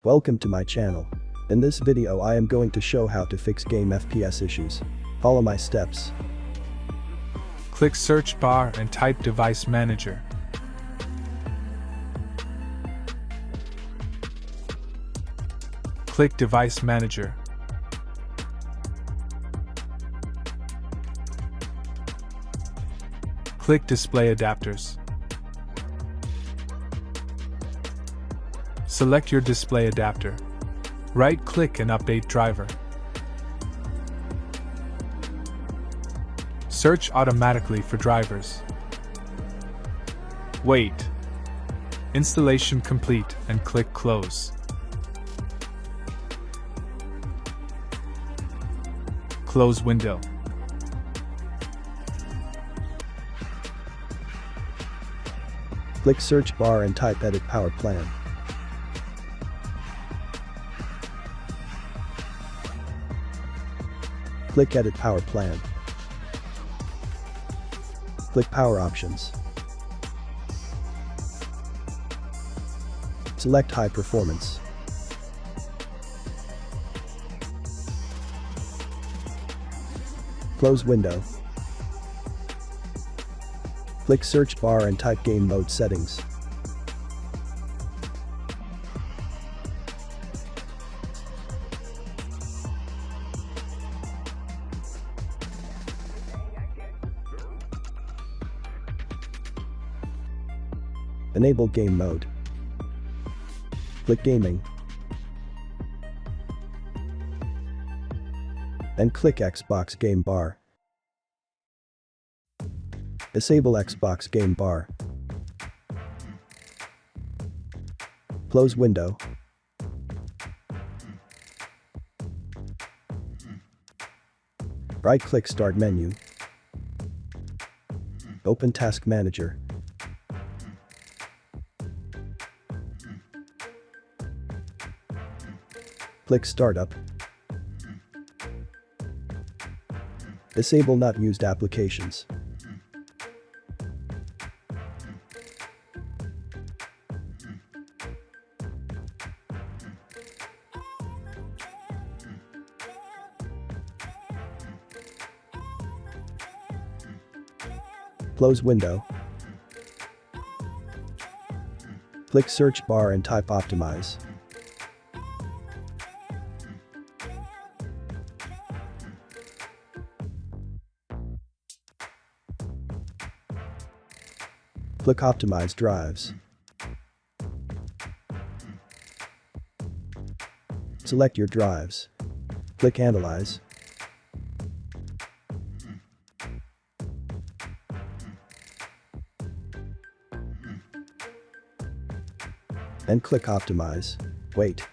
Welcome to my channel. In this video I am going to show how to fix game FPS issues. Follow my steps. Click search bar and type Device Manager. Click Device Manager. Click Display Adapters. Select your display adapter. Right-click and update driver. Search automatically for drivers. Wait. Installation complete and click Close. Close window. Click search bar and type Edit Power Plan. Click Edit Power Plan. Click Power Options. Select High Performance. Close window. Click search bar and type Game Mode Settings. Enable Game Mode. Click Gaming. Then click Xbox Game Bar. Disable Xbox Game Bar. Close window. Right-click Start menu. Open Task Manager. Click Startup. Disable Not Used Applications. Close window. Click search bar and type Optimize. Click Optimize Drives. Select your drives. Click Analyze. Then click Optimize. Wait.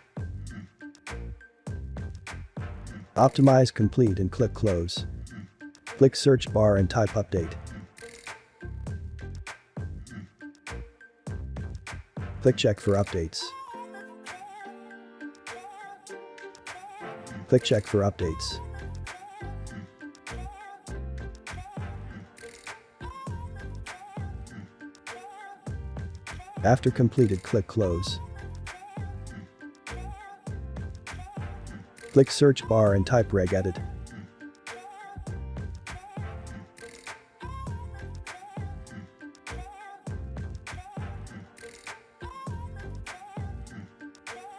Optimize complete and click Close. Click search bar and type Update. Click Check for updates. Click Check for updates. After completed, click Close. Click search bar and type regedit.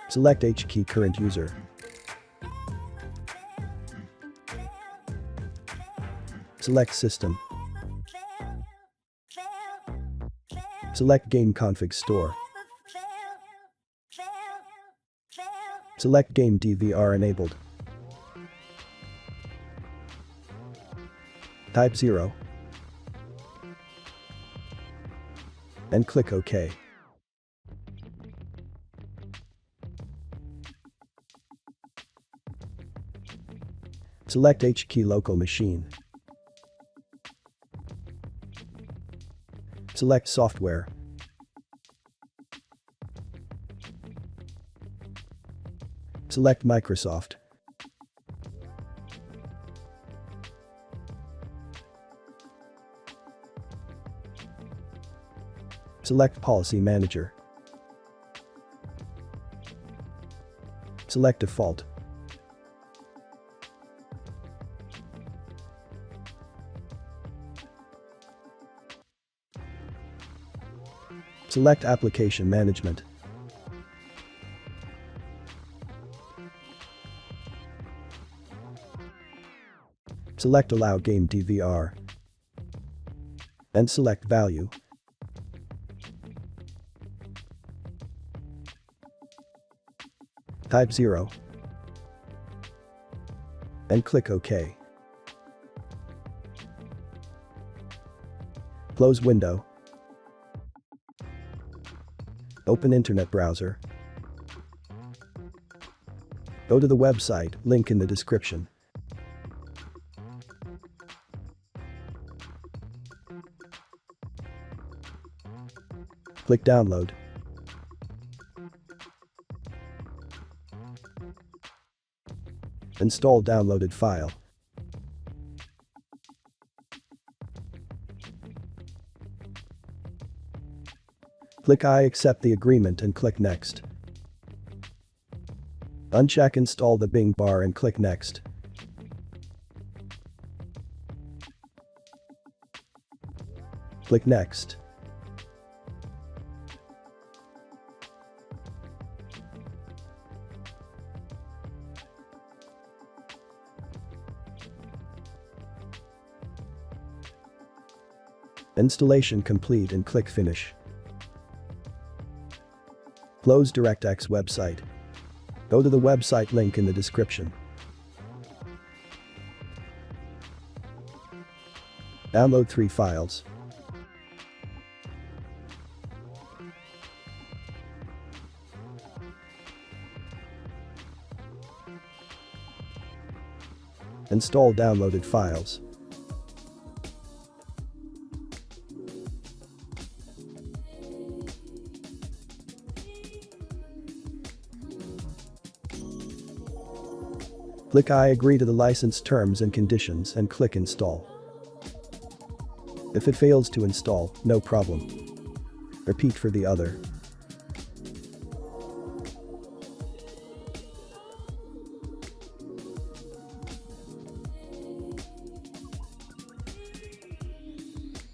Select H key current user. Select System. Select Game Config Store. Select Game DVR enabled. Type 0. And click OK. Select H key local machine. Select Software. Select Microsoft. Select Policy Manager. Select Default. Select Application Management. Select Allow Game DVR. And select Value. Type 0. And click OK. Close window. Open Internet browser. Go to the website, link in the description. Click Download. Install downloaded file. Click I accept the agreement and click Next. Uncheck Install the Bing bar and click Next. Click Next. Installation complete and click Finish. Close DirectX website. Go to the website link in the description. Download 3 files. Install downloaded files. Click I agree to the license terms and conditions and click Install. If it fails to install, no problem. Repeat for the other.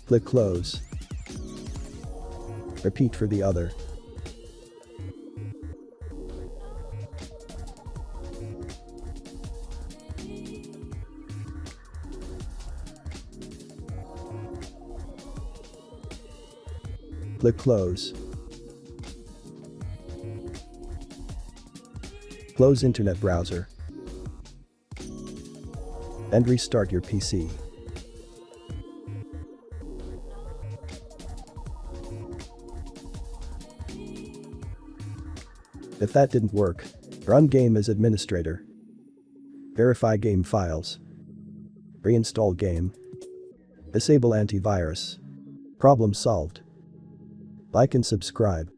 Click Close. Repeat for the other. Click Close. Close Internet browser. And restart your PC. If that didn't work, run game as administrator. Verify game files. Reinstall game. Disable antivirus. Problem solved. Like and subscribe.